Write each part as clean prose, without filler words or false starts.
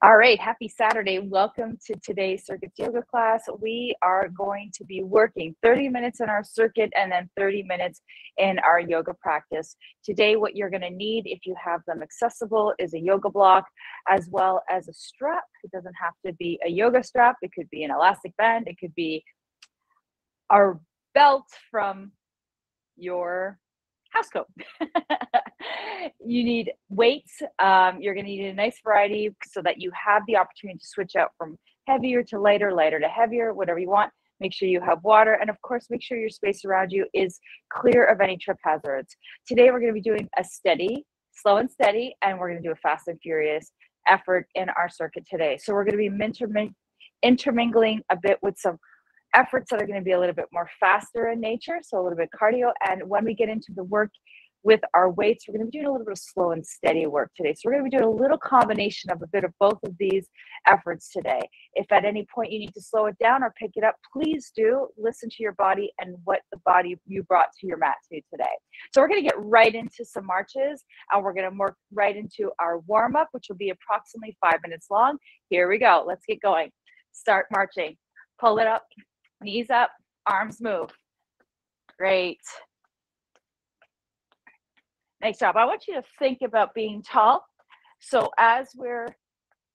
All right, happy Saturday. Welcome to today's Circuits Yoga class. We are going to be working 30 minutes in our circuit and then 30 minutes in our yoga practice. Today, what you're going to need, if you have them accessible, is a yoga block as well as a strap. It doesn't have to be a yoga strap. It could be an elastic band. It could be our belt from your house coat. You need weights. You're going to need a nice variety so that you have the opportunity to switch out from heavier to lighter, lighter to heavier, whatever you want. Make sure you have water, and of course, make sure your space around you is clear of any trip hazards. Today, we're going to be doing a steady, slow and steady, and we're going to do a fast and furious effort in our circuit today. So we're going to be intermingling a bit with some efforts that are going to be a little bit more faster in nature, so a little bit cardio. And when we get into the work with our weights, we're going to be doing a little bit of slow and steady work today. So we're going to be doing a little combination of a bit of both of these efforts today. If at any point you need to slow it down or pick it up, please do listen to your body and what the body you brought to your mat to today. So we're going to get right into some marches, and we're going to work right into our warm-up, which will be approximately 5 minutes long. Here we go. Let's get going. Start marching. Pull it up. Knees up, arms move. Great. Nice job. I want you to think about being tall. So as we're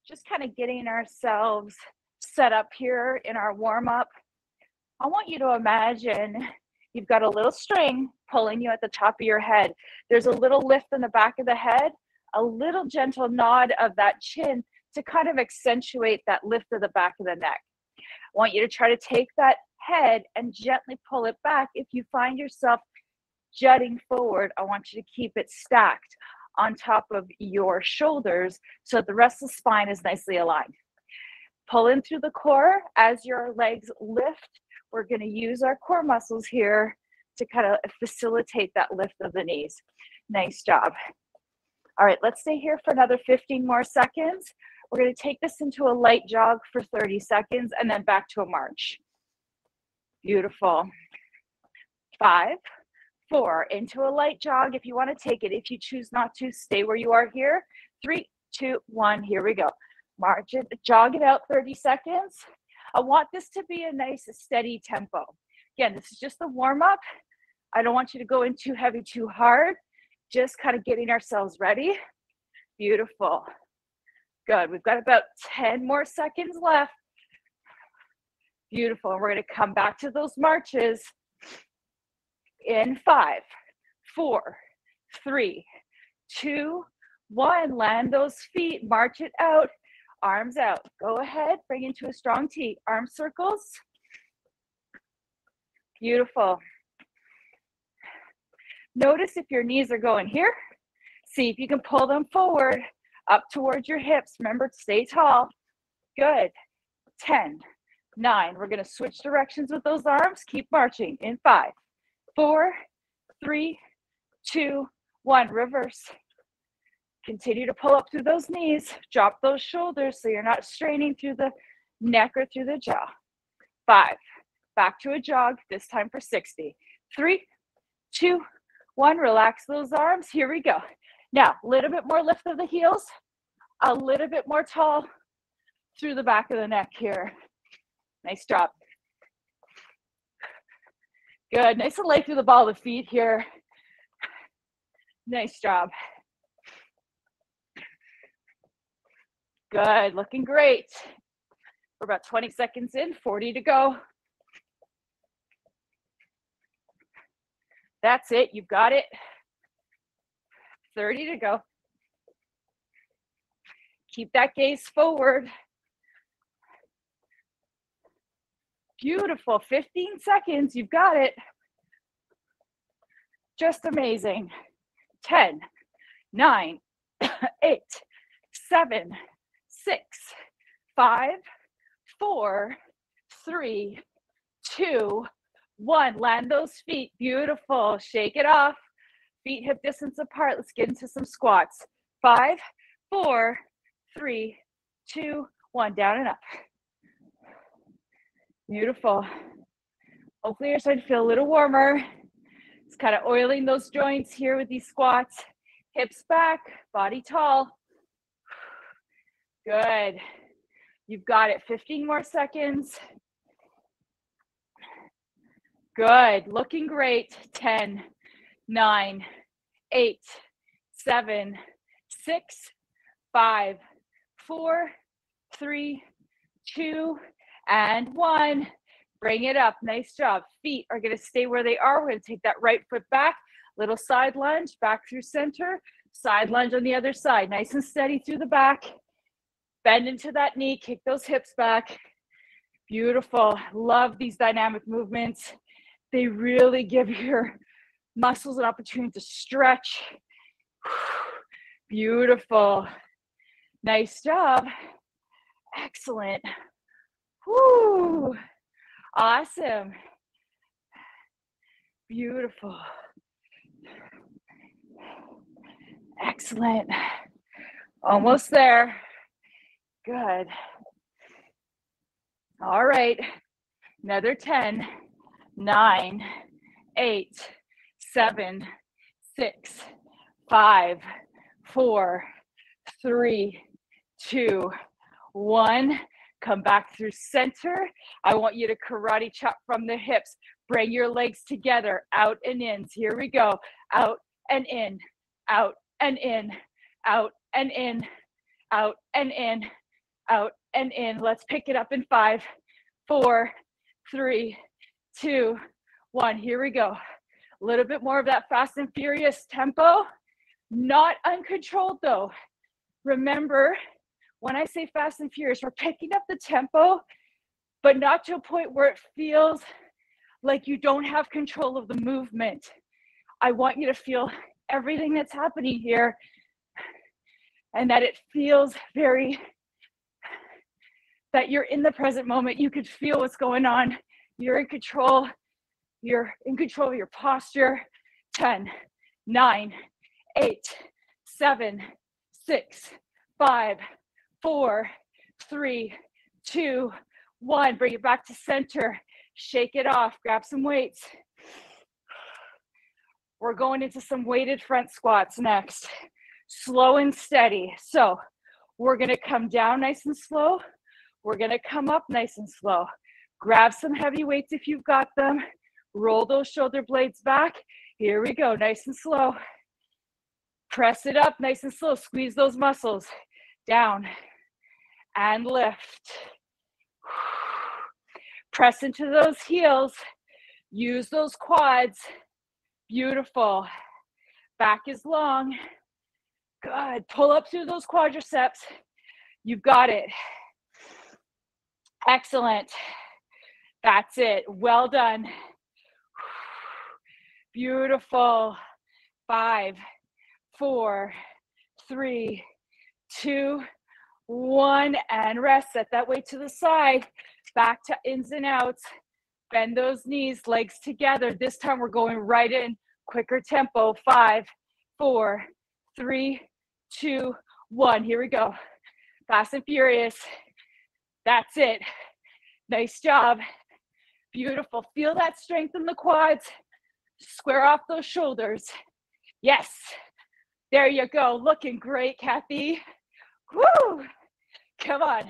just kind of getting ourselves set up here in our warm-up, I want you to imagine you've got a little string pulling you at the top of your head. There's a little lift in the back of the head, a little gentle nod of that chin to kind of accentuate that lift of the back of the neck. I want you to try to take that head and gently pull it back. If you find yourself jutting forward, I want you to keep it stacked on top of your shoulders so the rest of the spine is nicely aligned. Pull in through the core as your legs lift. We're going to use our core muscles here to kind of facilitate that lift of the knees. Nice job. All right, let's stay here for another 15 more seconds. We're going to take this into a light jog for 30 seconds and then back to a march. Beautiful. 5, 4, into a light jog if you want to take it. If you choose not to, stay where you are here. 3, 2, 1, here we go. March it, jog it out 30 seconds. I want this to be a nice steady tempo. Again, this is just the warm up. I don't want you to go in too heavy, too hard. Just kind of getting ourselves ready. Beautiful. Good. We've got about 10 more seconds left. Beautiful. And we're going to come back to those marches in 5, 4, 3, 2, 1. Land those feet. March it out. Arms out. Go ahead. Bring into a strong T. Arm circles. Beautiful. Notice if your knees are going here. See if you can pull them forward up towards your hips. Remember, stay tall. Good. 10, 9. We're going to switch directions with those arms. Keep marching in 5, 4, 3, 2, 1. Reverse. Continue to pull up through those knees. Drop those shoulders so you're not straining through the neck or through the jaw. 5. Back to a jog, this time for 60. 3, 2, 1. Relax those arms. Here we go. Now, a little bit more lift of the heels, a little bit more tall through the back of the neck here. Nice job. Good. Nice and light through the ball of the feet here. Nice job. Good. Looking great. We're about 20 seconds in, 40 to go. That's it. You've got it. 30 to go. Keep that gaze forward. Beautiful. 15 seconds. You've got it. Just amazing. 10, 9, 8, 7, 6, 5, 4, 3, 2, 1. Land those feet. Beautiful. Shake it off. Feet hip distance apart. Let's get into some squats. 5, 4, 3, 2, 1. Down and up. Beautiful. Hopefully you're starting to feel a little warmer. It's kind of oiling those joints here with these squats. Hips back, body tall. Good. You've got it. 15 more seconds. Good. Looking great. 10, 9, 8, 7, 6, 5, 4, 3, 2, and 1. Bring it up. Nice job. Feet are going to stay where they are. We're going to take that right foot back. Little side lunge, back through center. Side lunge on the other side. Nice and steady through the back. Bend into that knee. Kick those hips back. Beautiful. Love these dynamic movements. They really give your muscles an opportunity to stretch. Beautiful. Nice job. Excellent. Woo. Awesome. Beautiful. Excellent. Almost there. Good. All right. Another 10, 9, 8, 7, 6, 5, 4, 3, 2, 1. Come back through center. I want you to karate chop from the hips. Bring your legs together, out and in. Here we go. Out and in, out and in, out and in, out and in, out and in. Let's pick it up in 5, 4, 3, 2, 1. Here we go. A little bit more of that fast and furious tempo. Not uncontrolled though. Remember, when I say fast and furious, we're picking up the tempo, but not to a point where it feels like you don't have control of the movement. I want you to feel everything that's happening here and that it feels that you're in the present moment. You could feel what's going on. You're in control. You're in control of your posture. 10, 9, 8, 7, 6, 5, 4, 3, 2, 1. Bring it back to center. Shake it off. Grab some weights. We're going into some weighted front squats next. Slow and steady. So we're going to come down nice and slow. We're going to come up nice and slow. Grab some heavy weights if you've got them. Roll those shoulder blades back. Here we go. Nice and slow. Press it up nice and slow. Squeeze those muscles. Down and lift. Press into those heels. Use those quads. Beautiful. Back is long. Good. Pull up through those quadriceps. You've got it. Excellent. That's it. Well done. Beautiful. 5, 4, 3, 2, 1, and rest. Set that weight to the side. Back to ins and outs. Bend those knees, legs together. This time we're going right in. Quicker tempo. 5, 4, 3, 2, 1. Here we go. Fast and furious. That's it. Nice job. Beautiful. Feel that strength in the quads. Square off those shoulders. Yes. There you go. Looking great, Kathy. Woo! Come on.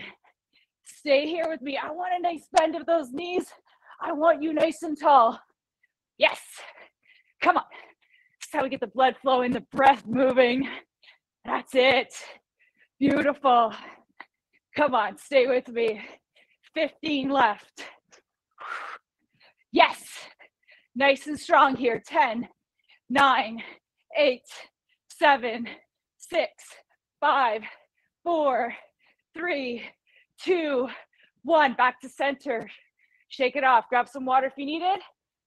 Stay here with me. I want a nice bend of those knees. I want you nice and tall. Yes. Come on. That's how we get the blood flowing, the breath moving. That's it. Beautiful. Come on, stay with me. 15 left. Yes. Nice and strong here. 10, 9, 8, 7, 6, 5, 4, 3, 2, 1. Back to center. Shake it off. Grab some water if you need it.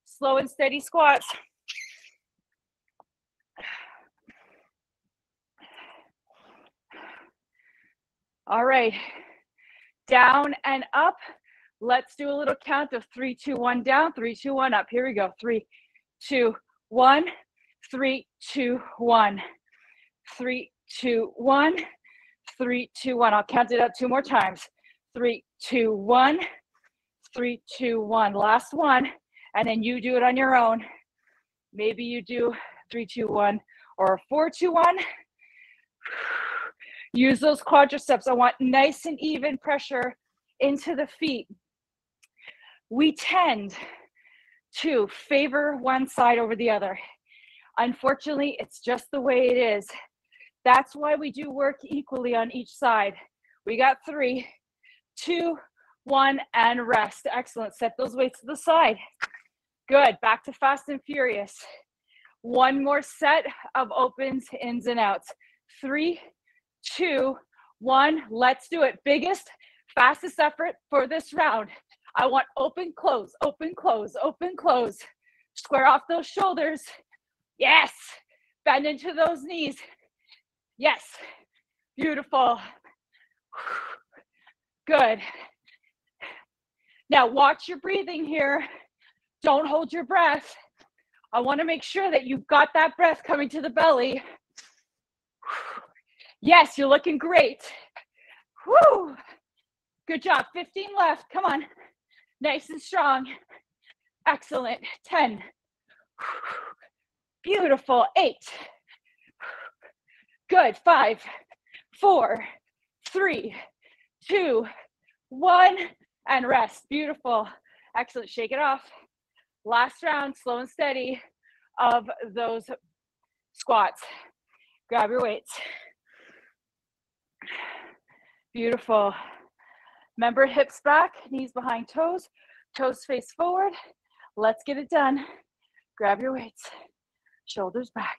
Slow and steady squats. All right. Down and up. Let's do a little count of 3, 2, 1 down, 3, 2, 1 up. Here we go. 3, 2, 1, 3, 2, 1, 3, 2, 1, 3, 2, 1. I'll count it up 2 more times. 3, 2, 1, 3, 2, 1. Last one. And then you do it on your own. Maybe you do 3, 2, 1 or 4, 2, 1. Use those quadriceps. I want nice and even pressure into the feet. We tend to favor one side over the other. Unfortunately, it's just the way it is. That's why we do work equally on each side. We got 3, 2, 1, and rest. Excellent. Set those weights to the side. Good. Back to fast and furious. One more set of opens, ins and outs. 3, 2, 1. Let's do it. Biggest, fastest effort for this round. I want open, close, open, close, open, close. Square off those shoulders. Yes. Bend into those knees. Yes. Beautiful. Good. Now watch your breathing here. Don't hold your breath. I want to make sure that you've got that breath coming to the belly. Yes, you're looking great. Woo. Good job. 15 left. Come on. Nice and strong. Excellent. 10. Beautiful. 8. Good. 5, 4, 3, 2, 1, and rest. Beautiful. Excellent. Shake it off. Last round, slow and steady of those squats. Grab your weights. Beautiful. Remember, hips back, knees behind toes, toes face forward. Let's get it done. Grab your weights. Shoulders back.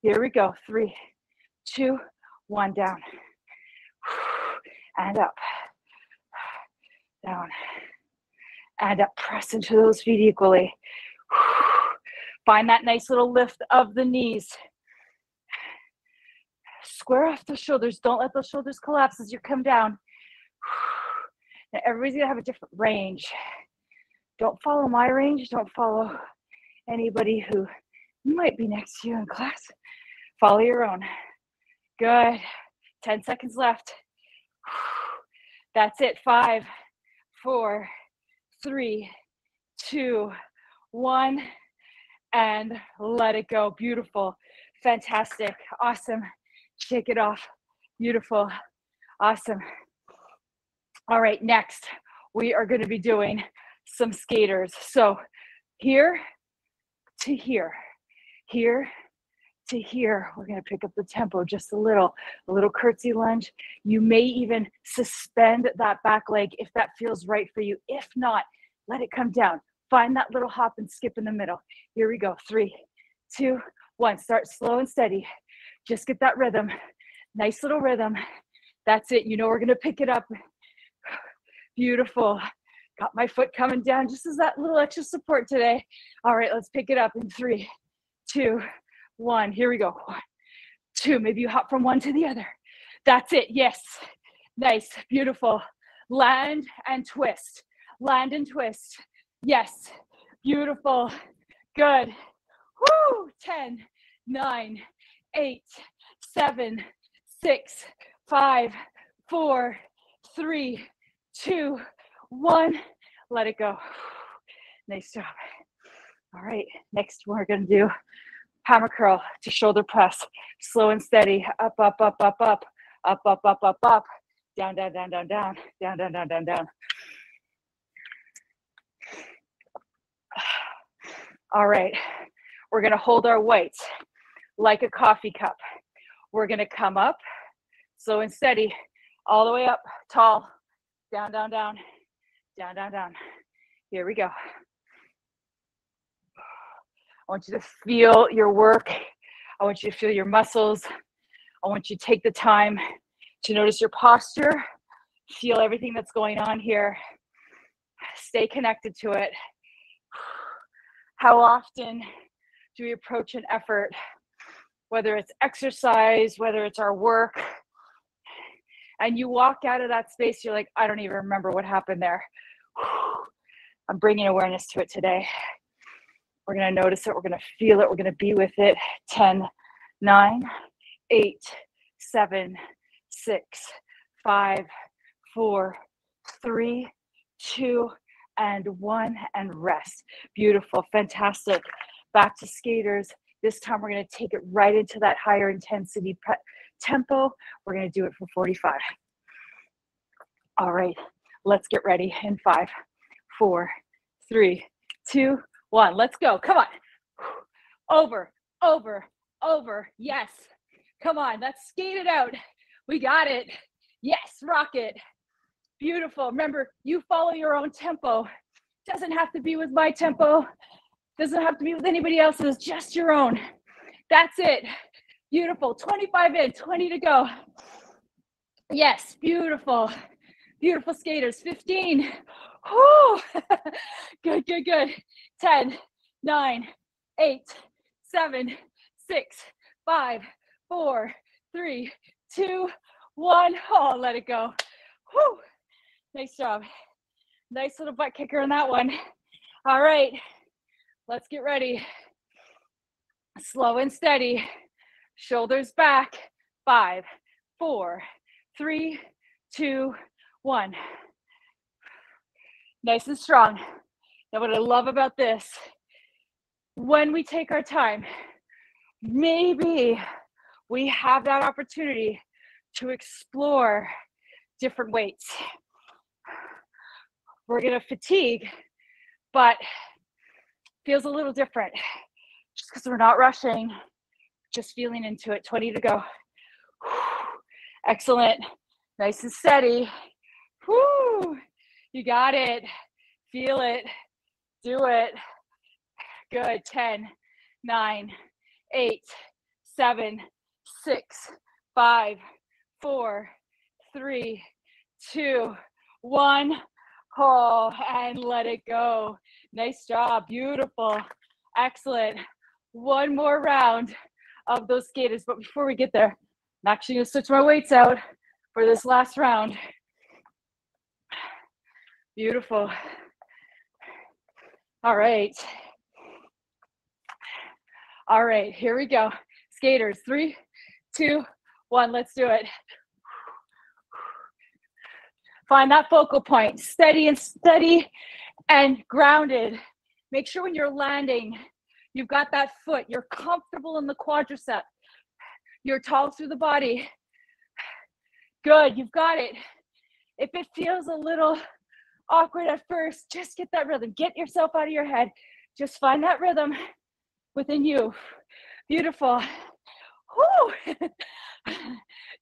Here we go. 3, 2, 1, down. And up. Down. And up. Press into those feet equally. Find that nice little lift of the knees. Square off those shoulders. Don't let those shoulders collapse as you come down. Now everybody's gonna have a different range. Don't follow my range. Don't follow anybody who might be next to you in class. Follow your own. Good. 10 seconds left. That's it. 5, 4, 3, 2, 1, and let it go. Beautiful. Fantastic. Awesome. Shake it off. Beautiful. Awesome. All right, next, we are going to be doing some skaters. So here to here, here to here. We're going to pick up the tempo just a little curtsy lunge. You may even suspend that back leg if that feels right for you. If not, let it come down. Find that little hop and skip in the middle. Here we go. 3, 2, 1. Start slow and steady. Just get that rhythm. Nice little rhythm. That's it. You know we're going to pick it up. Beautiful. Got my foot coming down just as that little extra support today. All right, let's pick it up in 3, 2, 1. Here we go. 1, 2. Maybe you hop from one to the other. That's it. Yes. Nice. Beautiful. Land and twist. Land and twist. Yes. Beautiful. Good. Woo. 10, 9, 8, 7, 6, 5, 4, 3, 2, 1. Let it go. Nice job. All right. Next, we're going to do hammer curl to shoulder press. Slow and steady. Up, up, up, up, up. Up, up, up, up, up. Down, down, down, down, down. Down, down, down, down, down. All right. We're going to hold our weights like a coffee cup. We're going to come up, slow and steady, all the way up, tall. Down, down, down, down, down, down. Here we go. I want you to feel your work. I want you to feel your muscles. I want you to take the time to notice your posture, feel everything that's going on here. Stay connected to it. How often do we approach an effort, whether it's exercise, whether it's our work, and you walk out of that space, you're like, I don't even remember what happened there. I'm bringing awareness to it today. We're going to notice it. We're going to feel it. We're going to be with it. 10, 9, 8, 7, 6, 5, 4, 3, 2, and 1, and rest. Beautiful. Fantastic. Back to skaters. This time we're going to take it right into that higher intensity tempo. We're gonna do it for 45. All right, let's get ready in 5, 4, 3, 2, 1. Let's go. Come on. Over, over, over. Yes. Come on. Let's skate it out. We got it. Yes. Rock it. Beautiful. Remember, you follow your own tempo. Doesn't have to be with my tempo. Doesn't have to be with anybody else's. Just your own. That's it. Beautiful. 25 in, 20 to go. Yes. Beautiful. Beautiful skaters. 15. Whoo. Good, good, good. 10, 9, 8, 7, 6, 5, 4, 3, 2, 1. Oh, let it go. Whoo. Nice job. Nice little butt kicker on that one. All right. Let's get ready. Slow and steady. Shoulders back. 5, 4, 3, 2, 1. Nice and strong. Now what I love about this, when we take our time, maybe we have that opportunity to explore different weights. We're gonna fatigue, but feels a little different just because we're not rushing, just feeling into it. 20 to go. Excellent. Nice and steady. Woo. You got it. Feel it. Do it. Good. 10, 9, 8, 7, 6, 5, 4, 3, 2, 1. Oh, and let it go. Nice job. Beautiful. Excellent. One more round of those skaters. But before we get there, I'm actually going to switch my weights out for this last round. Beautiful. All right. All right, here we go. Skaters, 3, 2, 1, let's do it. Find that focal point, steady and grounded. Make sure when you're landing, you've got that foot, you're comfortable in the quadricep. You're tall through the body. Good, you've got it. If it feels a little awkward at first, just get that rhythm. Get yourself out of your head. Just find that rhythm within you. Beautiful. Woo.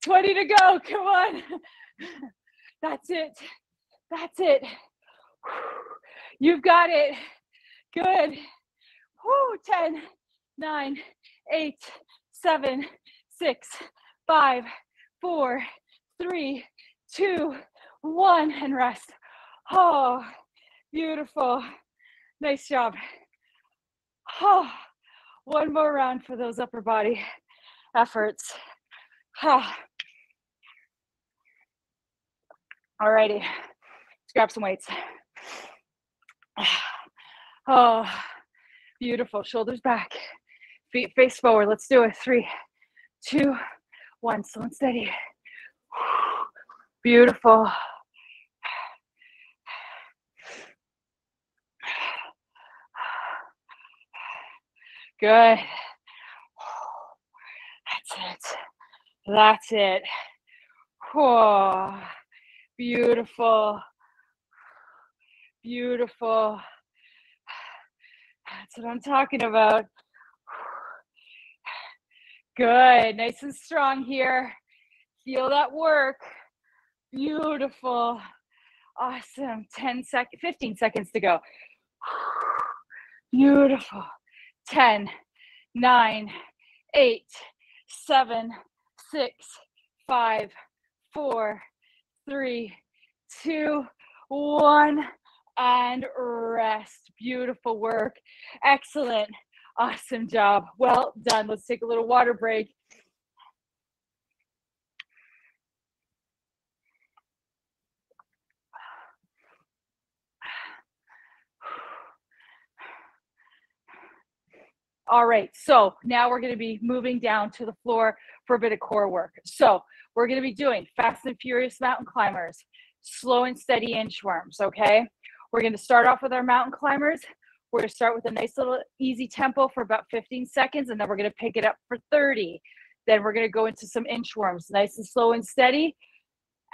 20 to go. Come on. That's it. That's it. You've got it. Good. Woo. 10, 9, 8, 7, 6, 5, 4, 3, 2, 1, and rest. Oh, beautiful. Nice job. Oh, one more round for those upper body efforts. Oh. All righty, let's grab some weights. Oh, beautiful. Shoulders back, feet face forward. Let's do it. 3, 2, 1. Slow and steady. Beautiful. Good. That's it. That's it. Oh, beautiful. Beautiful. That's what I'm talking about. Good. Nice and strong here. Feel that work. Beautiful. Awesome. 15 seconds to go. Beautiful. 10, 9, 8, 7, 6, 5, 4, 3, 2, 1, and rest. Beautiful work. Excellent. Awesome job. Well done. Let's take a little water break. All right, so now we're going to be moving down to the floor for a bit of core work. So we're going to be doing fast and furious mountain climbers, slow and steady inchworms, okay? We're going to start off with our mountain climbers. We're going to start with a nice little easy tempo for about 15 seconds, and then we're going to pick it up for 30. Then we're gonna go into some inchworms, nice and slow and steady.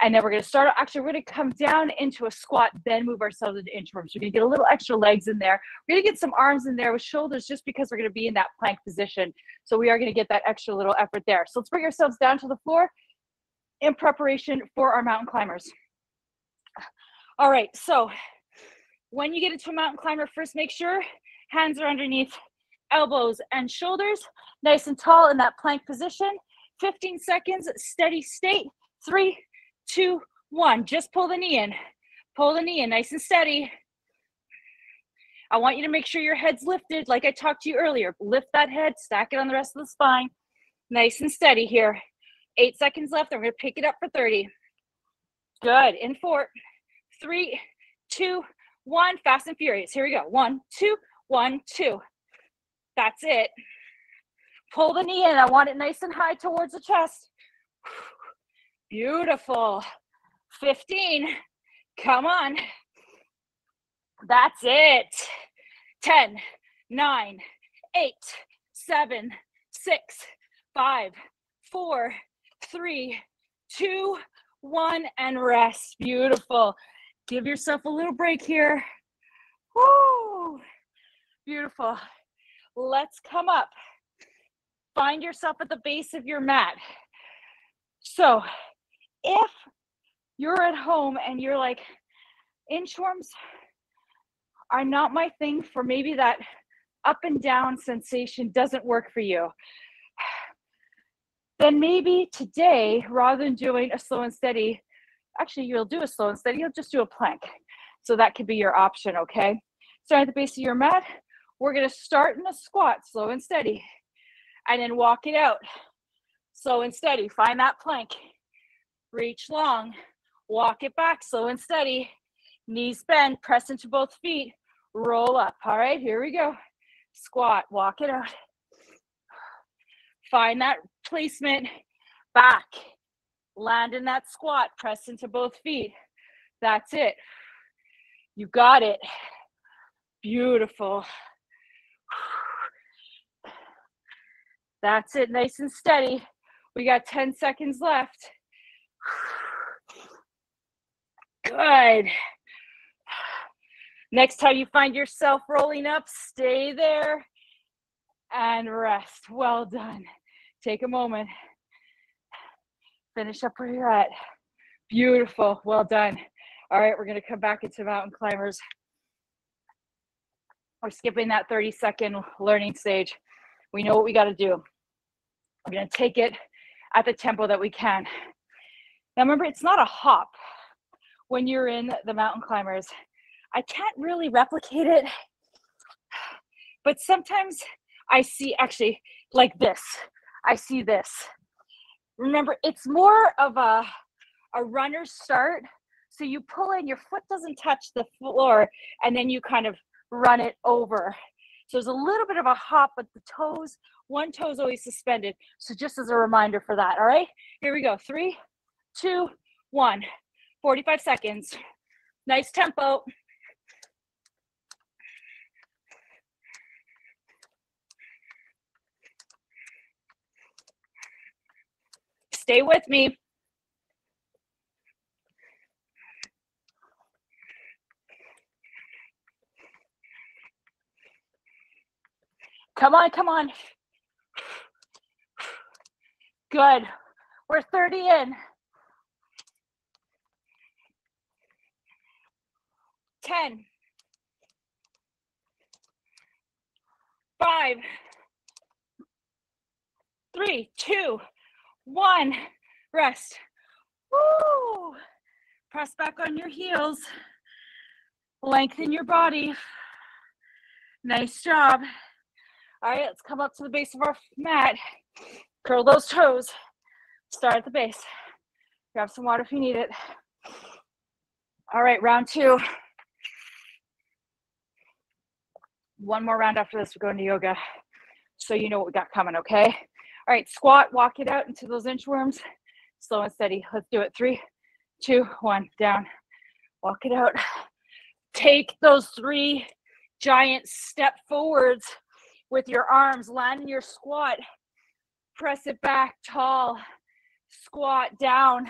And then we're gonna start, actually we're gonna come down into a squat, then move ourselves into inchworms. We're gonna get a little extra legs in there. We're gonna get some arms in there with shoulders just because we're gonna be in that plank position. So we are gonna get that extra little effort there. So let's bring ourselves down to the floor in preparation for our mountain climbers. All right, so when you get into a mountain climber, first make sure hands are underneath elbows and shoulders, nice and tall in that plank position. 15 seconds, steady state. 3, 2, 1. Just pull the knee in. Pull the knee in, nice and steady. I want you to make sure your head's lifted, like I talked to you earlier. Lift that head, stack it on the rest of the spine. Nice and steady here. 8 seconds left. I'm going to pick it up for 30. Good. In 4, 3, 2, 1. Fast and furious. Here we go. 1, 2, 1, 2. That's it. Pull the knee in. I want it nice and high towards the chest. Beautiful. 15. Come on. That's it. 10, 9, 8, 7, 6, 5, 4, 3, 2, 1, and rest. Beautiful. Give yourself a little break here. Woo. Beautiful. Let's come up. Find yourself at the base of your mat. So if you're at home and you're like, inchworms are not my thing, for maybe that up and down sensation doesn't work for you, then maybe today, rather than doing a slow and steady, actually you'll do a slow and steady, you'll just do a plank. So that could be your option, okay? Start at the base of your mat. We're gonna start in a squat, slow and steady, and then walk it out, slow and steady. Find that plank, reach long, walk it back, slow and steady. Knees bend, press into both feet, roll up. All right, here we go. Squat, walk it out. Find that placement, back. Land in that squat, press into both feet. That's it. You got it. Beautiful. That's it, nice and steady. We got 10 seconds left. Good. Next time you find yourself rolling up, stay there and rest. Well done. Take a moment. Finish up where you're at. Beautiful. Well done. All right, we're going to come back into mountain climbers. We're skipping that 30-second learning stage. We know what we got to do. We're going to take it at the tempo that we can. Now remember, it's not a hop when you're in the mountain climbers. I can't really replicate it, but sometimes I see, actually, like this. I see this. Remember, it's more of a runner's start. So you pull in, your foot doesn't touch the floor, and then you kind of run it over. So there's a little bit of a hop, but the toes, one toe is always suspended. So just as a reminder for that, all right? Here we go. 3, 2, 1. 45 seconds. Nice tempo. Stay with me. Come on, come on. Good. We're 30 in. 10. 5. 3, 2, 1. Rest. Woo! Press back on your heels. Lengthen your body. Nice job. All right, let's come up to the base of our mat. Curl those toes. Start at the base. Grab some water if you need it. All right, round 2. One more round after this, we're going to yoga. So you know what we got coming, okay? All right, squat, walk it out into those inchworms. Slow and steady. Let's do it. 3, 2, 1, down. Walk it out. Take those 3 giant step forwards with your arms. Land in your squat. Press it back, tall. Squat down.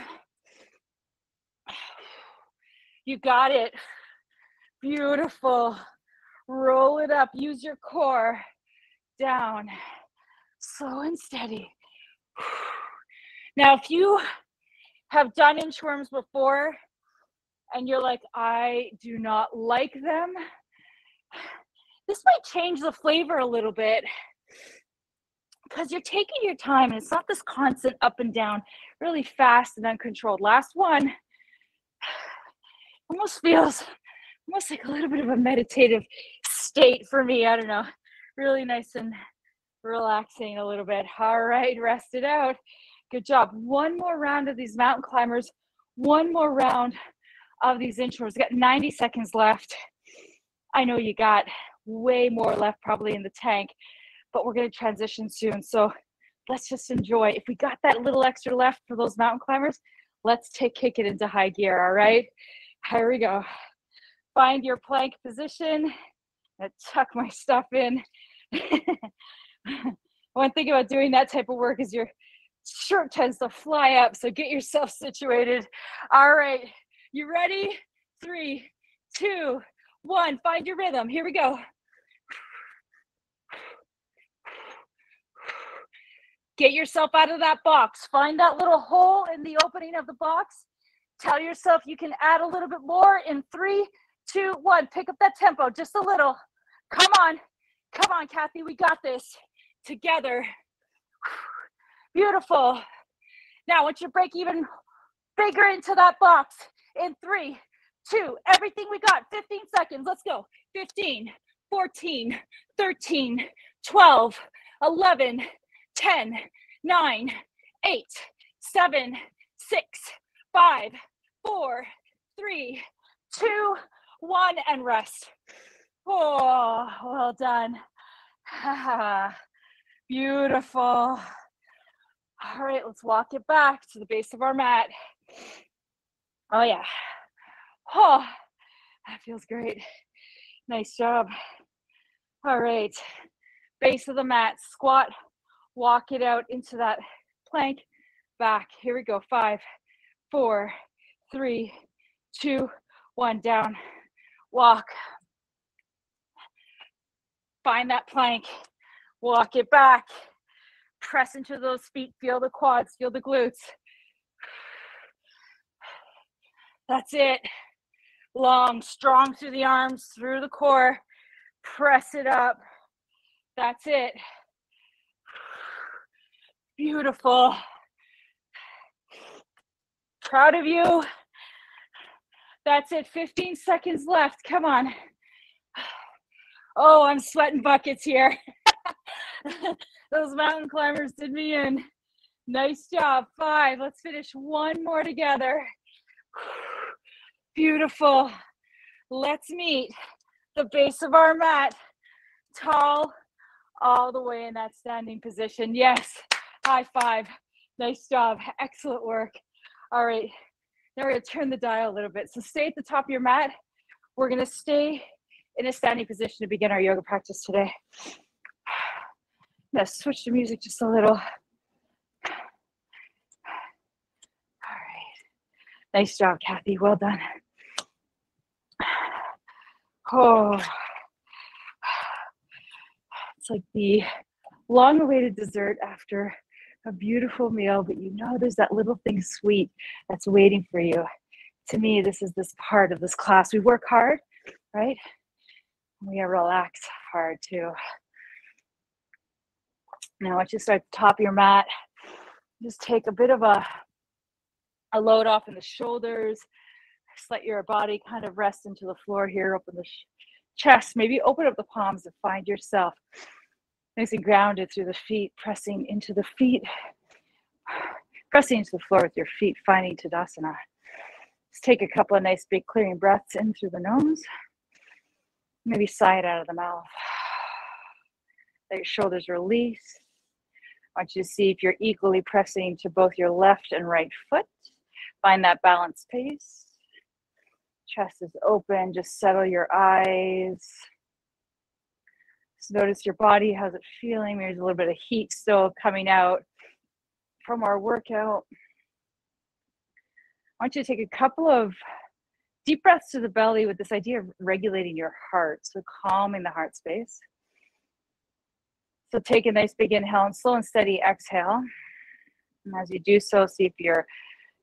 You got it. Beautiful. Roll it up. Use your core. Down. Slow and steady. Now, if you have done inchworms before and you're like, I do not like them, this might change the flavor a little bit because you're taking your time and it's not this constant up and down, really fast and uncontrolled. Last one almost feels almost like a little bit of a meditative state for me. I don't know, really nice and relaxing a little bit. All right, rest it out. Good job. One more round of these mountain climbers. One more round of these inchworms. We got 90 seconds left. I know you got way more left probably in the tank, but we're going to transition soon. So let's just enjoy. If we got that little extra left for those mountain climbers, let's kick it into high gear. All right, here we go. Find your plank position. I tuck my stuff in. One thing about doing that type of work is your shirt tends to fly up, so get yourself situated. All right, you ready? 3, 2, 1. Find your rhythm. Here we go. Get yourself out of that box. Find that little hole in the opening of the box. Tell yourself you can add a little bit more in 3, 2, 1. Pick up that tempo just a little. Come on, Kathy, we got this together. Beautiful. Now, I want you to break even bigger into that box in 3, 2, everything we got. 15 seconds. Let's go. 15, 14, 13, 12, 11, 10, 9, 8, 7, 6, 5, 4, 3, 2, 1, and rest. Oh, well done. Beautiful. All right, let's walk it back to the base of our mat. Oh yeah. Oh, that feels great. Nice job. All right, base of the mat, squat, walk it out into that plank, back. Here we go. 5, 4, 3, 2, 1, down, walk. Find that plank, walk it back, press into those feet, feel the quads, feel the glutes. That's it. Long, strong through the arms, through the core, press it up. That's it. Beautiful. Proud of you. That's it. 15 seconds left. Come on. Oh, I'm sweating buckets here. Those mountain climbers did me in. Nice job. 5. Let's finish one more together. Beautiful. Let's meet the base of our mat. Tall, all the way in that standing position. Yes. High five. Nice job. Excellent work. All right. Now we're going to turn the dial a little bit. So stay at the top of your mat. We're going to stay in a standing position to begin our yoga practice today. Now switch the music just a little. All right. Nice job, Kathy. Well done. Oh, it's like the long-awaited dessert after a beautiful meal, but you know there's that little thing sweet that's waiting for you. To me, this is this part of this class. We work hard, right? We relax hard too. Now, once you start at the top of your mat, just take a bit of a load off in the shoulders. Just let your body kind of rest into the floor here. Open the chest. Maybe open up the palms and find yourself nice and grounded through the feet, pressing into the feet, pressing into the floor with your feet, finding Tadasana. Just take a couple of nice big clearing breaths in through the nose. Maybe sigh it out of the mouth. Let your shoulders release. I want you to see if you're equally pressing to both your left and right foot. Find that balanced pace. Chest is open. Just settle your eyes. Just notice your body. How's it feeling? Maybe there's a little bit of heat still coming out. from our workout, I want you to take a couple of deep breaths to the belly with this idea of regulating your heart, so calming the heart space. So take a nice big inhale and slow and steady exhale. And as you do so, see if you're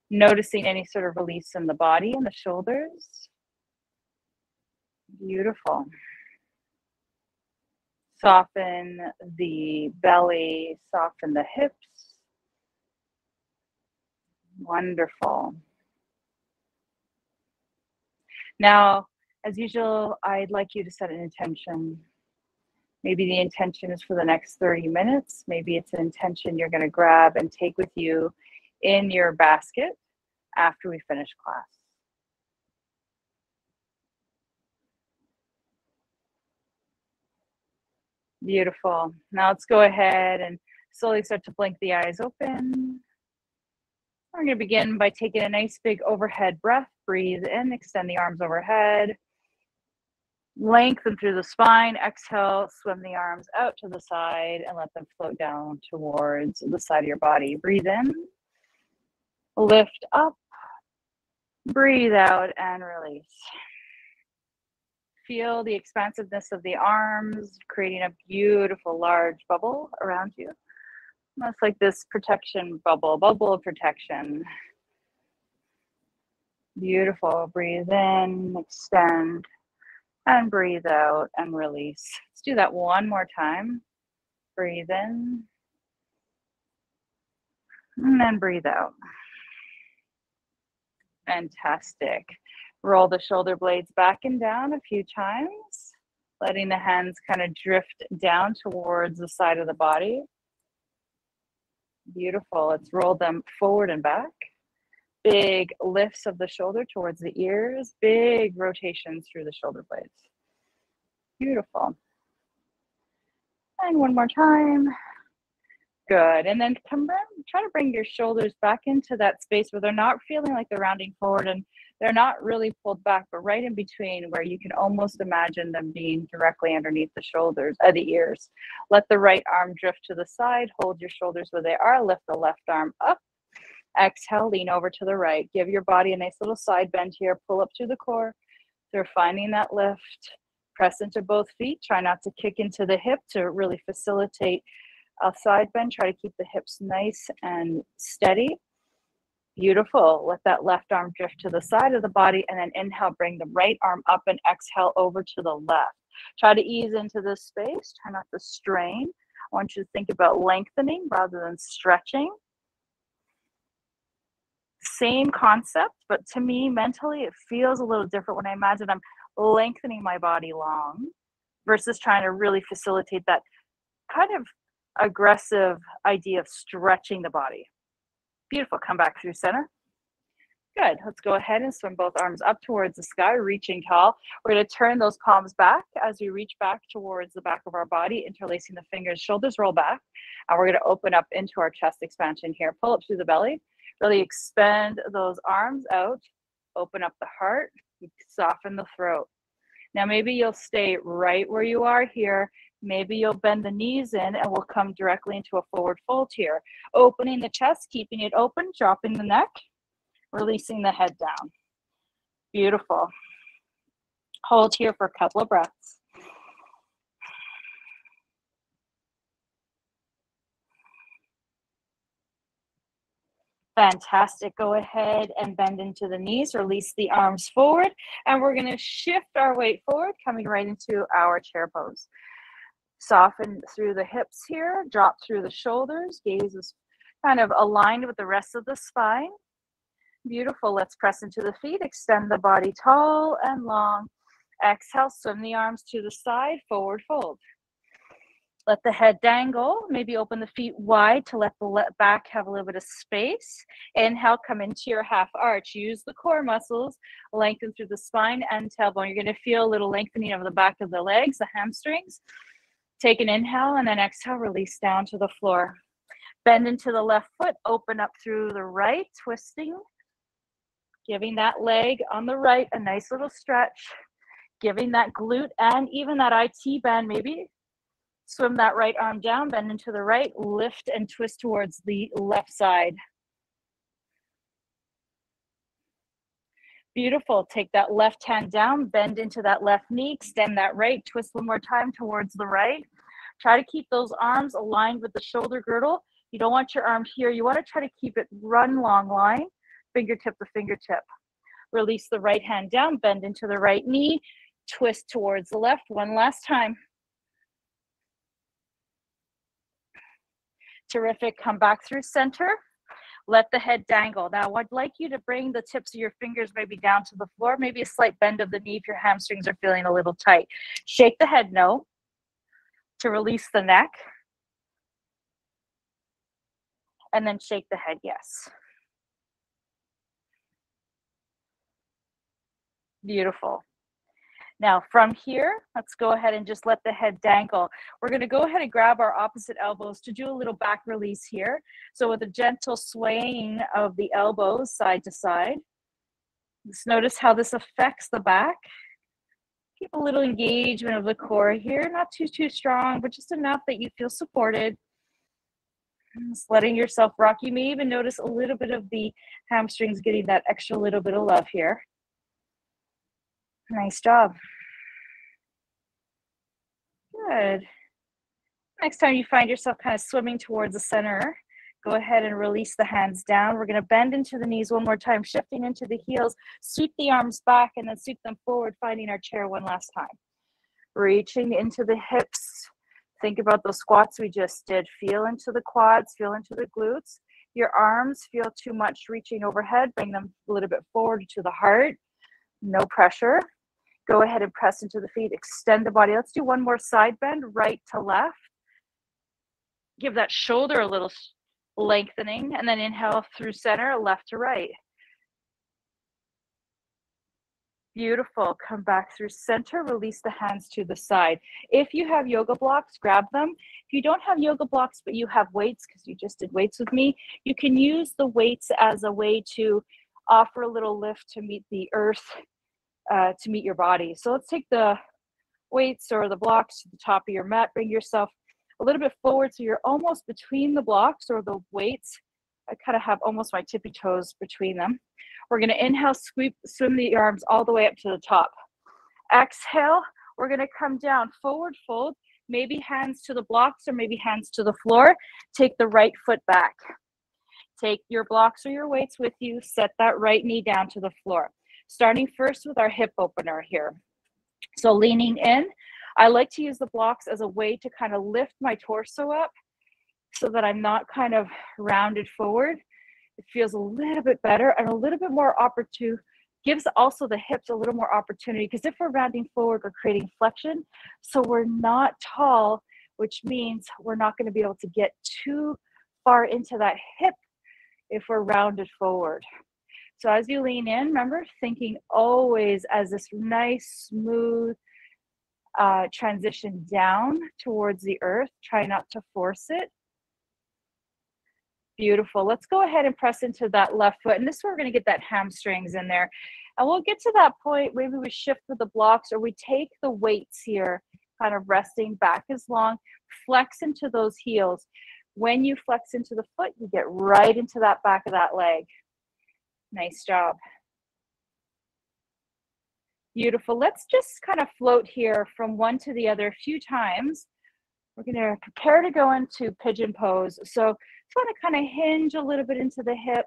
noticing any sort of release in the body and the shoulders. Beautiful. Soften the belly, soften the hips. Wonderful. Now, as usual, I'd like you to set an intention. Maybe the intention is for the next 30 minutes. Maybe it's an intention you're going to grab and take with you in your basket after we finish class. Beautiful. Now let's go ahead and slowly start to blink the eyes open. We're going to begin by taking a nice big overhead breath. Breathe in, extend the arms overhead. Lengthen through the spine. Exhale, swim the arms out to the side and let them float down towards the side of your body. Breathe in, lift up, breathe out, and release. Feel the expansiveness of the arms, creating a beautiful large bubble around you. That's like this protection bubble of protection. Beautiful. Breathe in, extend, and breathe out and release. Let's do that one more time. Breathe in, and then breathe out. Fantastic. Roll the shoulder blades back and down a few times, letting the hands kind of drift down towards the side of the body. Beautiful. Let's roll them forward and back. Big lifts of the shoulder towards the ears, big rotations through the shoulder blades. Beautiful. And one more time. Good. And then try to bring your shoulders back into that space where they're not feeling like they're rounding forward and they're not really pulled back, but right in between where you can almost imagine them being directly underneath the shoulders, the ears. Let the right arm drift to the side. Hold your shoulders where they are. Lift the left arm up. Exhale, lean over to the right. Give your body a nice little side bend here. Pull up through the core. So finding that lift. Press into both feet. Try not to kick into the hip to really facilitate a side bend. Try to keep the hips nice and steady. Beautiful. Let that left arm drift to the side of the body and then inhale, bring the right arm up and exhale over to the left. Try to ease into this space. Try not to strain. I want you to think about lengthening rather than stretching. Same concept, but to me, mentally, it feels a little different when I imagine I'm lengthening my body long versus trying to really facilitate that kind of aggressive idea of stretching the body. Beautiful. Come back through center. Good. Let's go ahead and swim both arms up towards the sky, reaching tall. We're going to turn those palms back as we reach back towards the back of our body, interlacing the fingers, shoulders roll back. And we're going to open up into our chest expansion here. Pull up through the belly. Really expand those arms out. Open up the heart. Soften the throat. Now maybe you'll stay right where you are here. Maybe you'll bend the knees in and we'll come directly into a forward fold here. Opening the chest, keeping it open, dropping the neck, releasing the head down. Beautiful. Hold here for a couple of breaths. Fantastic. Go ahead and bend into the knees, release the arms forward, and we're going to shift our weight forward, coming right into our chair pose. Soften through the hips here, drop through the shoulders, gaze is kind of aligned with the rest of the spine. Beautiful. Let's press into the feet, extend the body tall and long. Exhale, swim the arms to the side, forward fold. Let the head dangle, maybe open the feet wide to let the back have a little bit of space. Inhale, come into your half arch. Use the core muscles, lengthen through the spine and tailbone. You're going to feel a little lengthening of the back of the legs, the hamstrings. Take an inhale and then exhale, release down to the floor. Bend into the left foot, open up through the right, twisting. Giving that leg on the right a nice little stretch. Giving that glute and even that IT band maybe Swim that right arm down, bend into the right, lift and twist towards the left side. Beautiful. Take that left hand down, bend into that left knee, extend that right, twist one more time towards the right. Try to keep those arms aligned with the shoulder girdle. You don't want your arm here. You want to try to keep it run long line, fingertip to fingertip. Release the right hand down, bend into the right knee, twist towards the left. One last time. Terrific. Come back through center. Let the head dangle. Now, I'd like you to bring the tips of your fingers maybe down to the floor, maybe a slight bend of the knee if your hamstrings are feeling a little tight. Shake the head no to release the neck. And then shake the head yes. Beautiful. Now from here, let's go ahead and just let the head dangle. We're going to go ahead and grab our opposite elbows to do a little back release here. So with a gentle swaying of the elbows side to side, just notice how this affects the back. Keep a little engagement of the core here, not too strong, but just enough that you feel supported. Just letting yourself rock. You may even notice a little bit of the hamstrings getting that extra little bit of love here. Nice job. Good. Next time you find yourself kind of swimming towards the center, go ahead and release the hands down. We're going to bend into the knees one more time, shifting into the heels, sweep the arms back, and then sweep them forward, finding our chair one last time. Reaching into the hips. Think about those squats we just did. Feel into the quads, feel into the glutes. Your arms feel too much reaching overhead, bring them a little bit forward to the heart. No pressure. Go ahead and press into the feet, extend the body. Let's do one more side bend, right to left. Give that shoulder a little lengthening, and then inhale through center, left to right. Beautiful. Come back through center, release the hands to the side. If you have yoga blocks, grab them. If you don't have yoga blocks, but you have weights, because you just did weights with me, you can use the weights as a way to offer a little lift to meet the earth, to meet your body. So let's take the weights or the blocks to the top of your mat. Bring yourself a little bit forward so you're almost between the blocks or the weights. I kind of have almost my tippy toes between them. We're going to inhale, swim the arms all the way up to the top. Exhale, we're going to come down, forward fold, maybe hands to the blocks or maybe hands to the floor. Take the right foot back. Take your blocks or your weights with you. Set that right knee down to the floor. Starting first with our hip opener here. So leaning in, I like to use the blocks as a way to kind of lift my torso up so that I'm not kind of rounded forward. It feels a little bit better and a little bit more opportune, gives also the hips a little more opportunity, because if we're rounding forward, we're creating flexion. So we're not tall, which means we're not going to be able to get too far into that hip if we're rounded forward. So as you lean in, remember, thinking always as this nice, smooth transition down towards the earth. Try not to force it. Beautiful. Let's go ahead and press into that left foot. And this is where we're going to get that hamstrings in there. And we'll get to that point, maybe we shift with the blocks or we take the weights here, kind of resting back as long, flex into those heels. When you flex into the foot, you get right into that back of that leg. Nice job. Beautiful. Let's just kind of float here from one to the other a few times. We're going to prepare to go into pigeon pose. So just want to kind of hinge a little bit into the hip.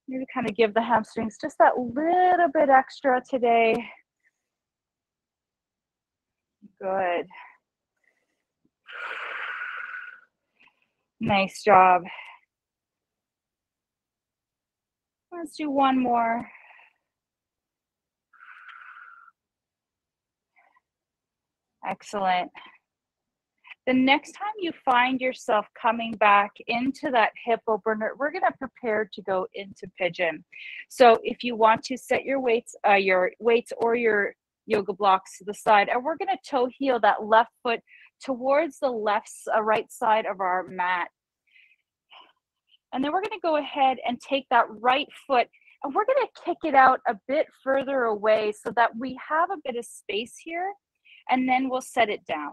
Maybe kind of give the hamstrings just that little bit extra today. Good. Nice job. Let's do one more. Excellent. The next time you find yourself coming back into that hip opener, we're going to prepare to go into pigeon. So if you want to set your weights or your yoga blocks to the side, and we're going to toe heel that left foot towards the right side of our mat. And then we're going to go ahead and take that right foot and we're going to kick it out a bit further away so that we have a bit of space here, and then we'll set it down.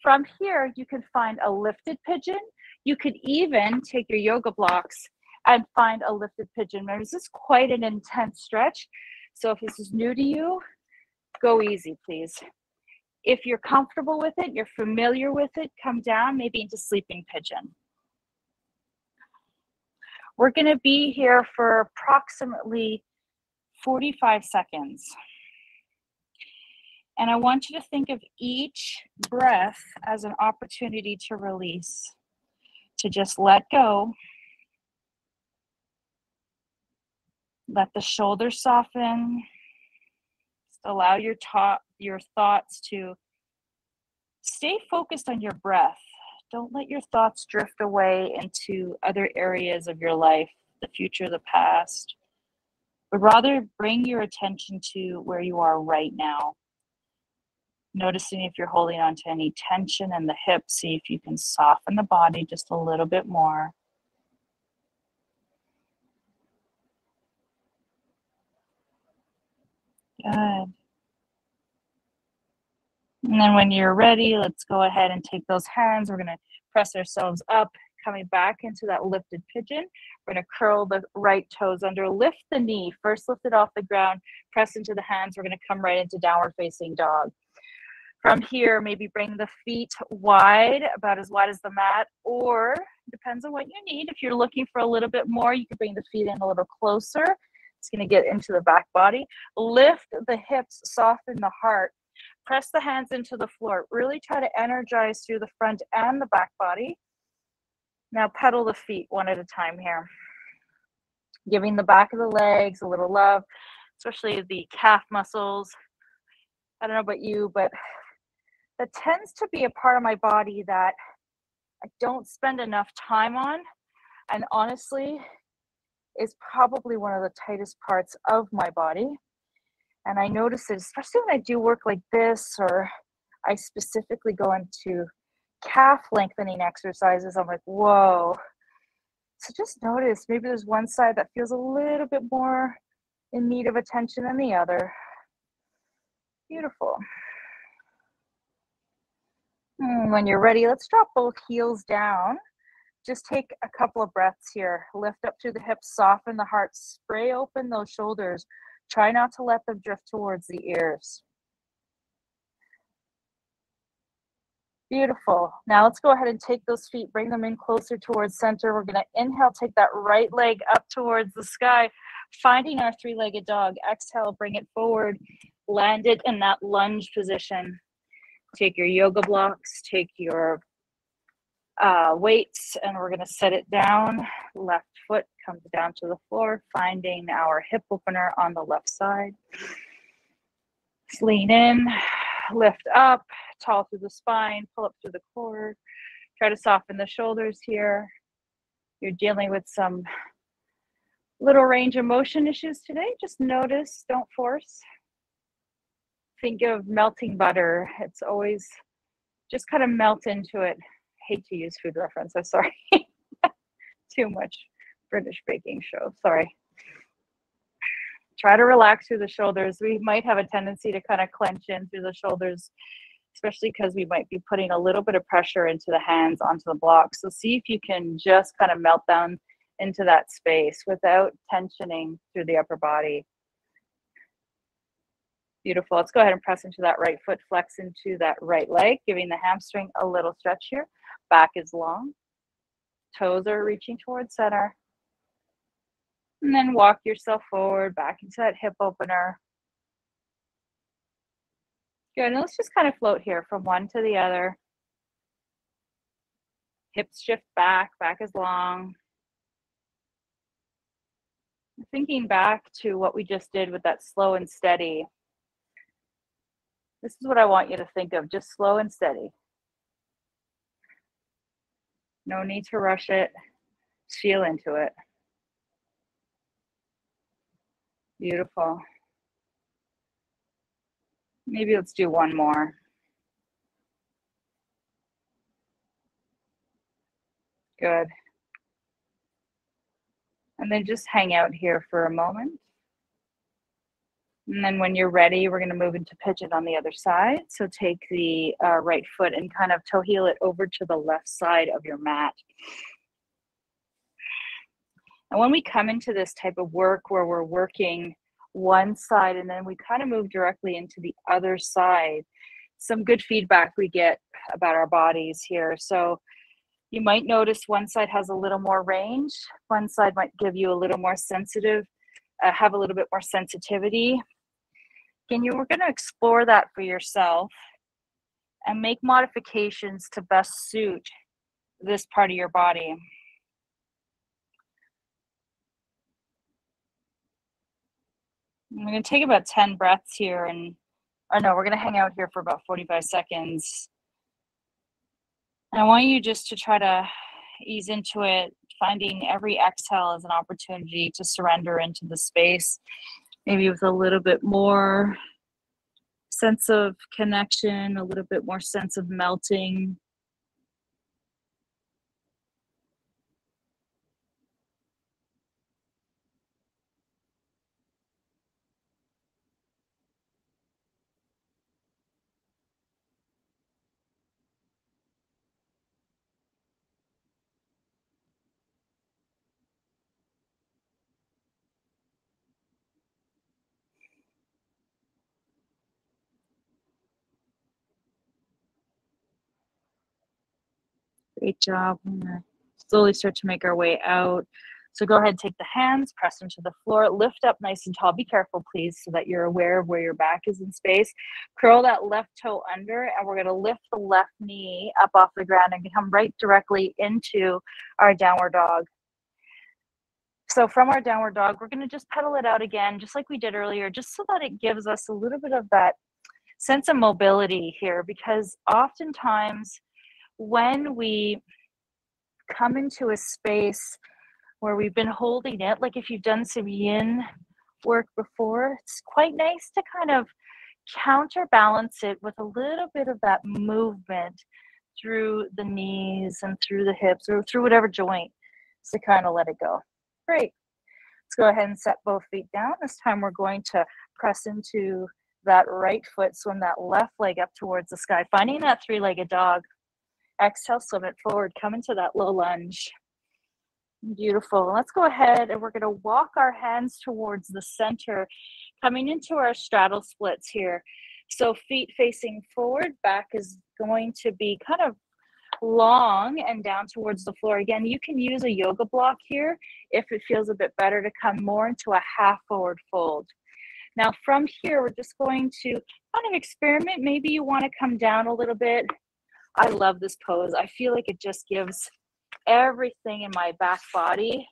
From here, you can find a lifted pigeon. You could even take your yoga blocks and find a lifted pigeon. Remember, this is quite an intense stretch. So if this is new to you, go easy, please. If you're comfortable with it, you're familiar with it, come down maybe into sleeping pigeon. We're going to be here for approximately 45 seconds. And I want you to think of each breath as an opportunity to release, to just let go. Let the shoulders soften. Just allow your thoughts to stay focused on your breath. Don't let your thoughts drift away into other areas of your life, the future, the past, but rather bring your attention to where you are right now. Noticing if you're holding on to any tension in the hips, see if you can soften the body just a little bit more. Good. And then when you're ready, let's go ahead and take those hands. We're going to press ourselves up, coming back into that lifted pigeon. We're going to curl the right toes under, lift the knee. First lift it off the ground, press into the hands. We're going to come right into downward facing dog. From here, maybe bring the feet wide, about as wide as the mat, or depends on what you need. If you're looking for a little bit more, you can bring the feet in a little closer. It's going to get into the back body. Lift the hips, soften the heart. Press the hands into the floor. Really try to energize through the front and the back body. Now pedal the feet one at a time here. Giving the back of the legs a little love, especially the calf muscles. I don't know about you, but that tends to be a part of my body that I don't spend enough time on. And honestly, is probably one of the tightest parts of my body. And I notice it, especially when I do work like this, or I specifically go into calf lengthening exercises. I'm like, whoa. So just notice, maybe there's one side that feels a little bit more in need of attention than the other. Beautiful. When you're ready, let's drop both heels down. Just take a couple of breaths here. Lift up through the hips, soften the heart, spray open those shoulders. Try not to let them drift towards the ears. Beautiful. Now let's go ahead and take those feet, bring them in closer towards center. We're going to inhale, take that right leg up towards the sky, finding our three-legged dog. Exhale, bring it forward, land it in that lunge position. Take your yoga blocks, take your weights, and we're going to set it down. Left foot comes down to the floor, finding our hip opener on the left side. Just lean in, lift up, tall through the spine, pull up through the core. Try to soften the shoulders here. You're dealing with some little range of motion issues today. Just notice, don't force. Think of melting butter. It's always just kind of melt into it. Hate to use food reference, I'm sorry. Too much British baking show, sorry. Try to relax through the shoulders. We might have a tendency to kind of clench in through the shoulders, especially because we might be putting a little bit of pressure into the hands onto the block. So see if you can just kind of melt down into that space without tensioning through the upper body. Beautiful. Let's go ahead and press into that right foot, flex into that right leg, giving the hamstring a little stretch here. Back is long. Toes are reaching towards center. And then walk yourself forward, back into that hip opener. Good. And let's just kind of float here from one to the other. Hips shift back, back is long. Thinking back to what we just did with that slow and steady. This is what I want you to think of, just slow and steady. No need to rush it. Just feel into it. Beautiful. Maybe let's do one more. Good. And then just hang out here for a moment. And then when you're ready, we're going to move into pigeon on the other side. So take the right foot and kind of toe heel it over to the left side of your mat. And when we come into this type of work where we're working one side and then we kind of move directly into the other side, some good feedback we get about our bodies here. So you might notice one side has a little more range, one side might give you a little more sensitive, have a little bit more sensitivity. We're going to explore that for yourself and make modifications to best suit this part of your body. I'm going to take about 10 breaths here we're going to hang out here for about 45 seconds. And I want you just to try to ease into it, finding every exhale as an opportunity to surrender into the space, maybe with a little bit more sense of connection, a little bit more sense of melting. Great job. We're going to slowly start to make our way out. So go ahead, take the hands, press them to the floor, lift up nice and tall. Be careful, please, so that you're aware of where your back is in space. Curl that left toe under, and we're going to lift the left knee up off the ground and come right directly into our downward dog. So from our downward dog, we're going to just pedal it out again, just like we did earlier, just so that it gives us a little bit of that sense of mobility here, because oftentimes when we come into a space where we've been holding it, like if you've done some yin work before, it's quite nice to kind of counterbalance it with a little bit of that movement through the knees and through the hips or through whatever joint to kind of let it go. Great. Let's go ahead and set both feet down. This time we're going to press into that right foot, swim that left leg up towards the sky, finding that three-legged dog. Exhale, swim it forward, come into that low lunge. Beautiful. Let's go ahead and we're going to walk our hands towards the center, coming into our straddle splits here. So feet facing forward, back is going to be kind of long and down towards the floor. Again, you can use a yoga block here if it feels a bit better to come more into a half forward fold. Now from here, we're just going to kind of experiment. Maybe you want to come down a little bit. I love this pose. I feel like it just gives everything in my back body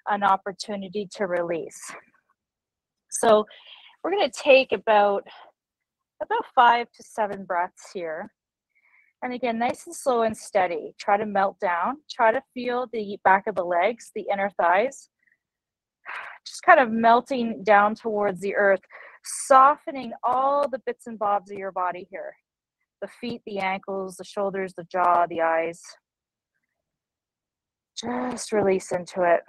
an opportunity to release. So we're going to take about 5 to 7 breaths here. And again, nice and slow and steady. Try to melt down. Try to feel the back of the legs, the inner thighs. Just kind of melting down towards the earth, softening all the bits and bobs of your body here. The feet, the ankles, the shoulders, the jaw, the eyes. Just release into it.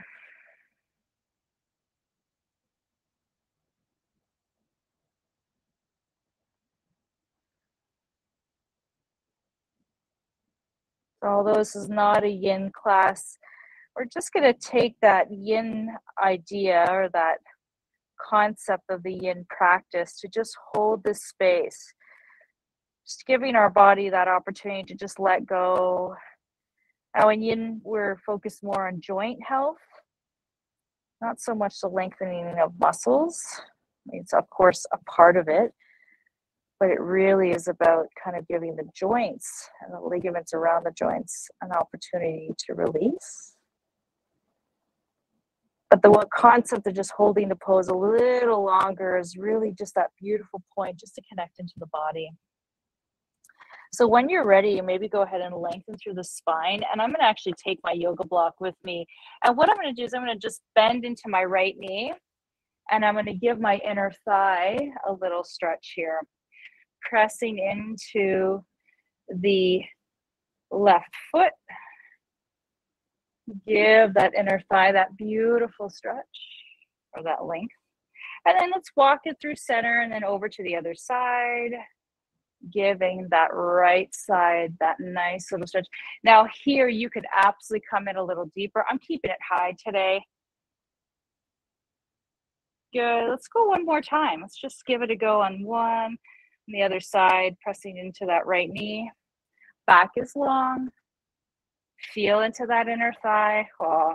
Although this is not a yin class, we're just going to take that yin idea or that concept of the yin practice to just hold this space. Just giving our body that opportunity to just let go. Now in yin, we're focused more on joint health, not so much the lengthening of muscles. It's of course a part of it, but it really is about kind of giving the joints and the ligaments around the joints an opportunity to release. But the concept of just holding the pose a little longer is really just that beautiful point, just to connect into the body. So when you're ready, maybe go ahead and lengthen through the spine. And I'm going to actually take my yoga block with me. And what I'm going to do is I'm going to just bend into my right knee. And I'm going to give my inner thigh a little stretch here. Pressing into the left foot. Give that inner thigh that beautiful stretch or that length. And then let's walk it through center and then over to the other side, giving that right side that nice little stretch. Now here you could absolutely come in a little deeper. I'm keeping it high today. Good. Let's go one more time. Let's just give it a go on one. On the other side, pressing into that right knee. Back is long. Feel into that inner thigh. Oh,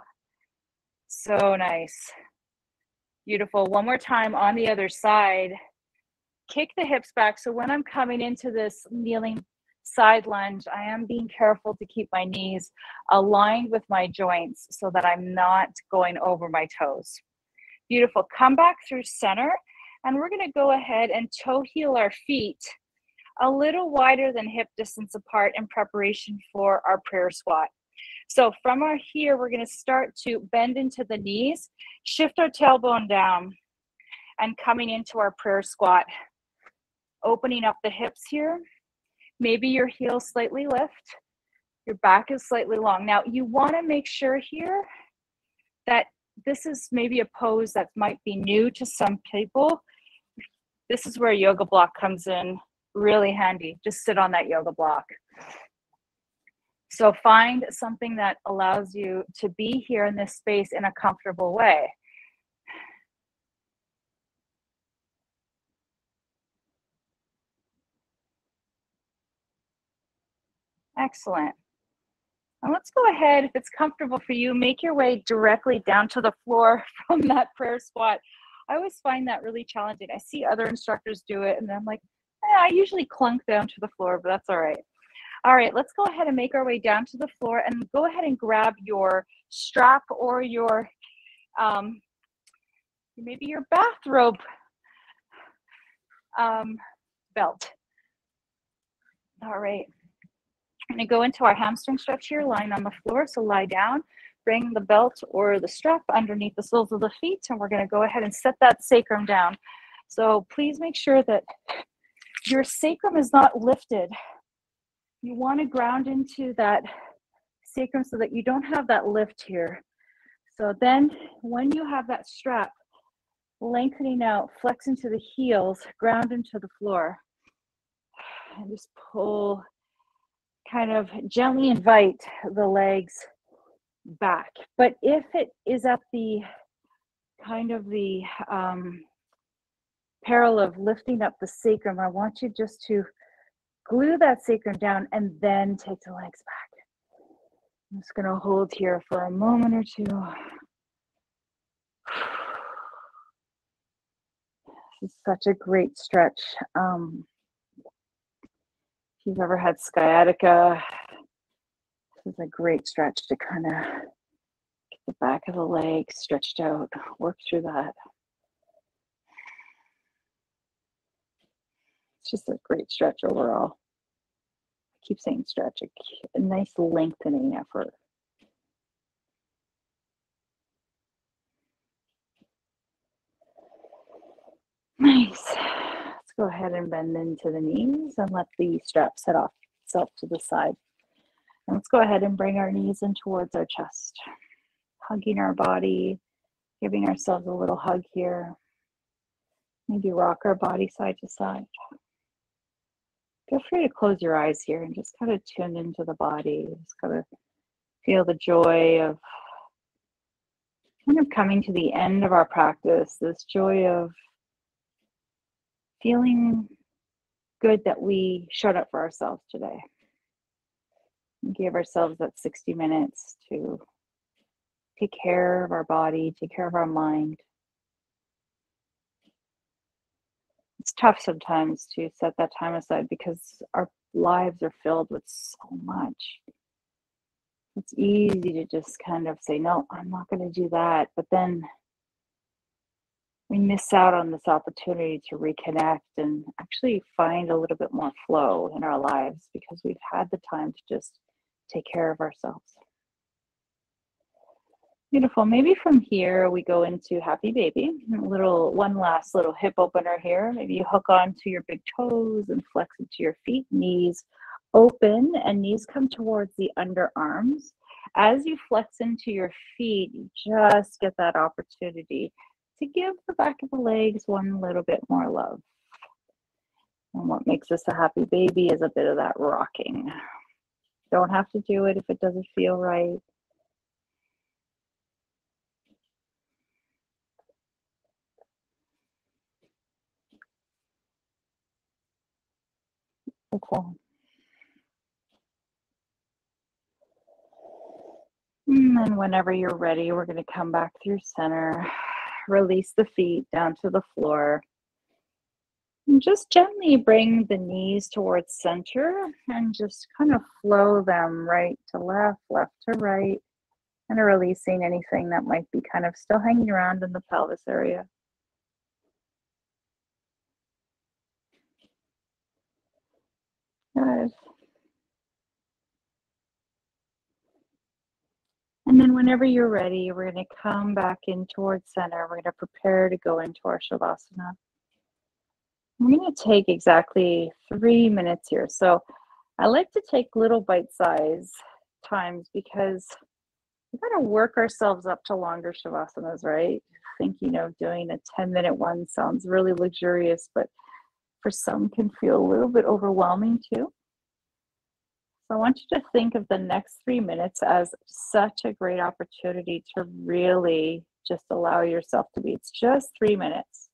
so nice. Beautiful. One more time on the other side. Kick the hips back. So when I'm coming into this kneeling side lunge, I am being careful to keep my knees aligned with my joints so that I'm not going over my toes. Beautiful. Come back through center, and we're going to go ahead and toe heel our feet a little wider than hip distance apart in preparation for our prayer squat. So from our here, we're going to start to bend into the knees, shift our tailbone down, and coming into our prayer squat. Opening up the hips here. Maybe your heels slightly lift. Your back is slightly long. Now, you want to make sure here that this is maybe a pose that might be new to some people. This is where a yoga block comes in really handy. Just sit on that yoga block. So find something that allows you to be here in this space in a comfortable way. Excellent. And let's go ahead, if it's comfortable for you, make your way directly down to the floor from that prayer squat. I always find that really challenging. I see other instructors do it, and I'm like, I usually clunk down to the floor, but that's all right. All right, let's go ahead and make our way down to the floor, and go ahead and grab your strap or your, maybe your bathrobe belt. All right. I'm going to go into our hamstring stretch here, lying on the floor. So lie down, bring the belt or the strap underneath the soles of the feet, and we're going to go ahead and set that sacrum down. So please make sure that your sacrum is not lifted. You want to ground into that sacrum so that you don't have that lift here. So then when you have that strap, lengthening out, flex into the heels, ground into the floor, and just pull. Kind of gently invite the legs back. But if it is at the kind of the peril of lifting up the sacrum, I want you just to glue that sacrum down and then take the legs back. I'm just going to hold here for a moment or two. This is such a great stretch. If you've ever had sciatica, this is a great stretch to kind of get the back of the leg stretched out, work through that. It's just a great stretch overall. I keep saying stretch, a nice lengthening effort. Nice. Let's go ahead and bend into the knees and let the strap set off itself to the side. And let's go ahead and bring our knees in towards our chest, hugging our body, giving ourselves a little hug here. Maybe rock our body side to side. Feel free to close your eyes here and just kind of tune into the body. Just kind of feel the joy of kind of coming to the end of our practice, this joy of feeling good that we showed up for ourselves today. We gave ourselves that 60 minutes to take care of our body, take care of our mind. It's tough sometimes to set that time aside because our lives are filled with so much. It's easy to just kind of say, no, I'm not going to do that. But then we miss out on this opportunity to reconnect and actually find a little bit more flow in our lives because we've had the time to just take care of ourselves. Beautiful. Maybe from here we go into happy baby. One last little hip opener here. Maybe you hook onto your big toes and flex into your feet, knees open, and knees come towards the underarms. As you flex into your feet, you just get that opportunity to give the back of the legs one little bit more love. And what makes us a happy baby is a bit of that rocking. Don't have to do it if it doesn't feel right. Okay. And whenever you're ready, we're going to come back through center. Release the feet down to the floor. And just gently bring the knees towards center and just kind of flow them right to left, left to right, and releasing anything that might be kind of still hanging around in the pelvis area. Good. And then whenever you're ready, we're going to come back in towards center. We're going to prepare to go into our Shavasana. We're going to take exactly 3 minutes here. So I like to take little bite-sized times because we got to work ourselves up to longer Shavasanas, right? Thinking of doing a 10-minute one sounds really luxurious, but for some can feel a little bit overwhelming too. So I want you to think of the next 3 minutes as such a great opportunity to really just allow yourself to be. It's just 3 minutes.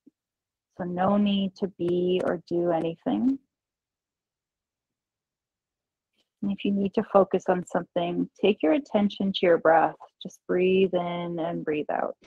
So no need to be or do anything. And if you need to focus on something, take your attention to your breath. Just breathe in and breathe out.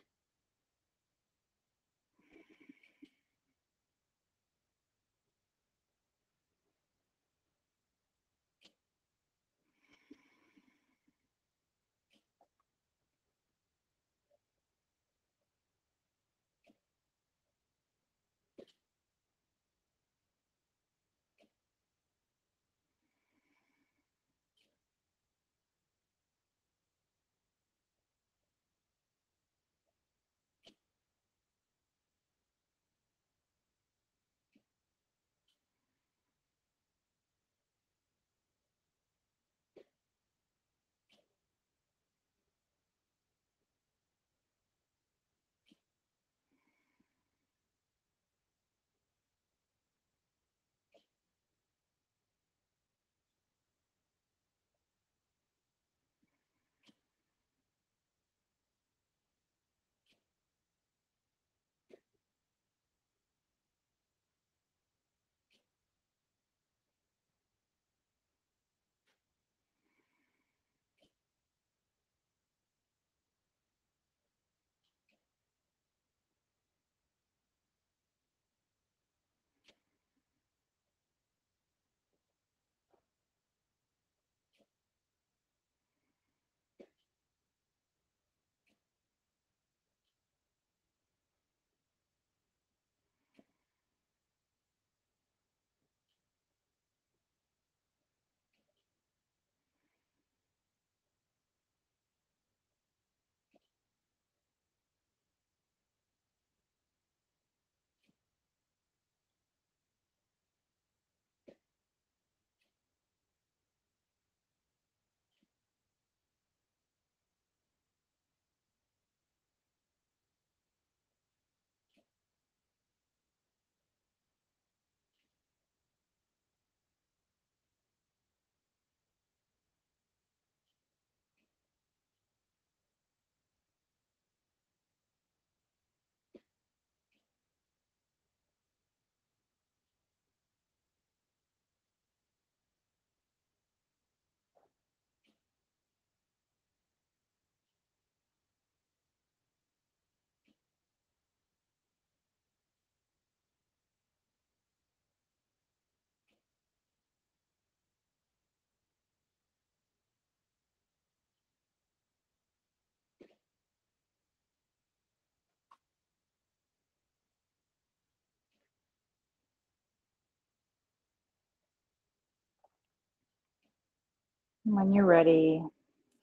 When you're ready,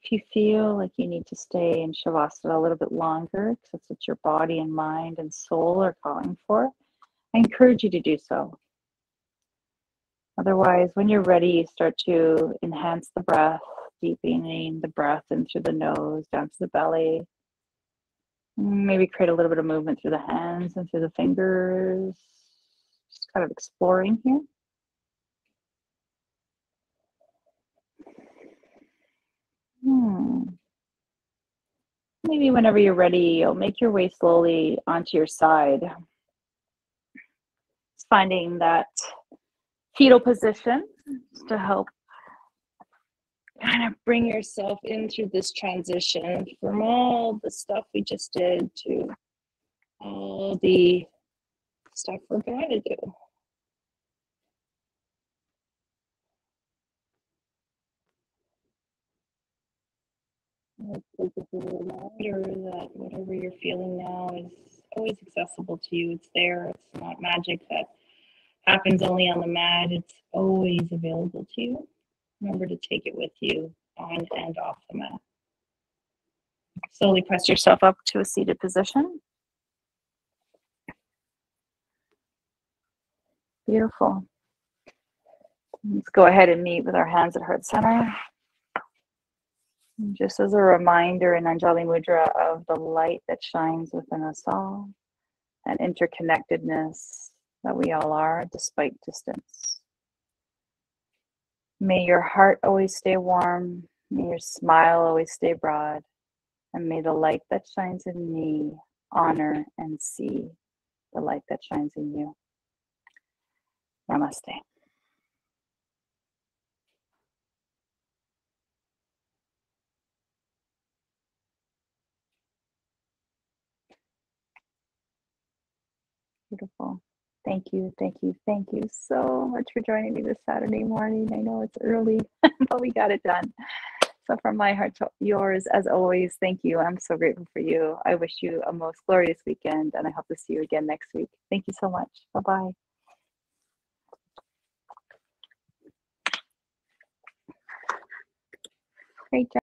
if you feel like you need to stay in Shavasana a little bit longer, because it's what your body and mind and soul are calling for, I encourage you to do so. Otherwise, when you're ready, you start to enhance the breath, deepening the breath in through the nose, down to the belly. Maybe create a little bit of movement through the hands and through the fingers. Just kind of exploring here. Maybe whenever you're ready, you'll make your way slowly onto your side. Just finding that fetal position to help kind of bring yourself into this transition from all the stuff we just did to all the stuff we're going to do. Focus a little longer that whatever you're feeling now is always accessible to you. It's there. It's not magic that happens only on the mat. It's always available to you. Remember to take it with you on and off the mat. Slowly press yourself up to a seated position. Beautiful. Let's go ahead and meet with our hands at heart center. Just as a reminder in Anjali Mudra of the light that shines within us all, and interconnectedness that we all are despite distance. May your heart always stay warm, may your smile always stay broad, and may the light that shines in me honor and see the light that shines in you. Namaste. Beautiful. Thank you, thank you, thank you so much for joining me this Saturday morning. I know it's early, but we got it done. So from my heart to yours, as always, thank you. I'm so grateful for you. I wish you a most glorious weekend, and I hope to see you again next week. Thank you so much. Bye-bye. Great job.